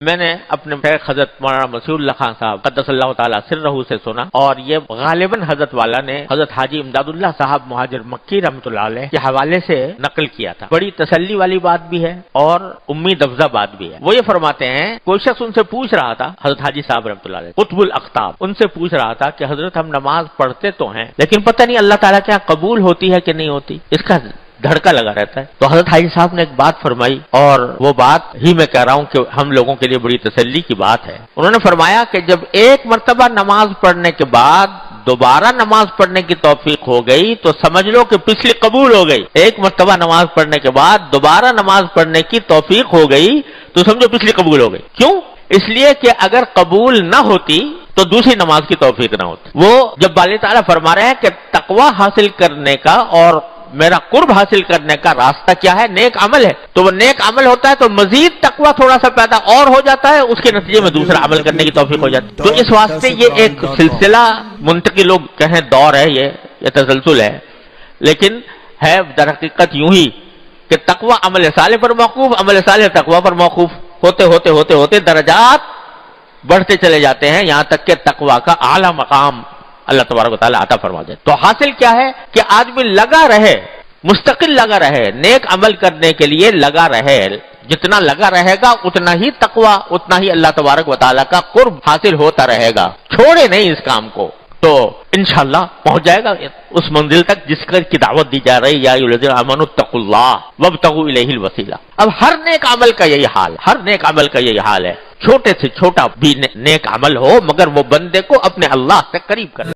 میں نے اپنے شیخ حضرت مولانا مسیح اللہ خان صاحب قدس اللہ تعالیٰ سرہ سے سنا، اور یہ غالباً حضرت والا نے حضرت حاجی امداد اللہ صاحب مہاجر مکی رحمۃ اللہ علیہ کے حوالے سے نقل کیا تھا۔ بڑی تسلی والی بات بھی ہے اور امید افزا بات بھی ہے۔ وہ یہ فرماتے ہیں، کوئی شخص ان سے پوچھ رہا تھا، حضرت حاجی صاحب رحمۃ اللہ علیہ قطب الاقطاب، ان سے پوچھ رہا تھا کہ حضرت ہم نماز پڑھتے تو ہیں لیکن پتہ نہیں اللہ تعالیٰ کیا قبول ہوتی ہے کہ نہیں ہوتی، اس کا دھڑکا لگا رہتا ہے۔ تو حضرت حاجی صاحب نے ایک بات فرمائی، اور وہ بات ہی میں کہہ رہا ہوں کہ ہم لوگوں کے لیے بڑی تسلی کی بات ہے۔ انہوں نے فرمایا کہ جب ایک مرتبہ نماز پڑھنے کے بعد دوبارہ نماز پڑھنے کی توفیق ہو گئی تو سمجھ لو کہ پچھلی قبول ہو گئی۔ ایک مرتبہ نماز پڑھنے کے بعد دوبارہ نماز پڑھنے کی توفیق ہو گئی تو سمجھو پچھلی قبول ہو گئی۔ کیوں؟ اس لیے کہ اگر قبول نہ ہوتی تو دوسری نماز کی توفیق نہ ہوتی۔ وہ جب باری تعالیٰ فرما رہے ہیں کہ تقوی حاصل کرنے کا اور میرا قرب حاصل کرنے کا راستہ کیا ہے؟ نیک عمل ہے۔ تو وہ نیک عمل ہوتا ہے تو مزید تقوی تھوڑا سا پیدا اور ہو جاتا ہے، اس کے نتیجے میں دوسرا عمل کرنے کی توفیق ہو جاتی ہے۔ تو اس واسطے یہ ایک سلسلہ منتقل، لوگ کہیں دور ہے، یہ تسلسل ہے، لیکن ہے در حقیقت یوں ہی کہ تقوی عمل صالح پر موقوف، عمل صالح تقوی پر موقوف، ہوتے ہوتے ہوتے ہوتے درجات بڑھتے چلے جاتے ہیں، یہاں تک کہ تقوی کا اعلیٰ مقام اللہ تبارک و تعالیٰ عطا فرما دے۔ تو حاصل کیا ہے کہ آدمی لگا رہے، مستقل لگا رہے، نیک عمل کرنے کے لیے لگا رہے۔ جتنا لگا رہے گا اتنا ہی تقوی، اتنا ہی اللہ تبارک و تعالیٰ کا قرب حاصل ہوتا رہے گا۔ چھوڑے نہیں اس کام کو تو انشاءاللہ پہنچ جائے گا اس منزل تک جس کی دعوت دی جا رہی، یا ایھا الذین آمنوا اتقوا اللہ وابتغوا الیہ الوسیلہ۔ اب ہر نیک عمل کا یہی حال، ہر نیک عمل کا یہی حال ہے، چھوٹے سے چھوٹا بھی نیک عمل ہو مگر وہ بندے کو اپنے اللہ سے قریب کرے۔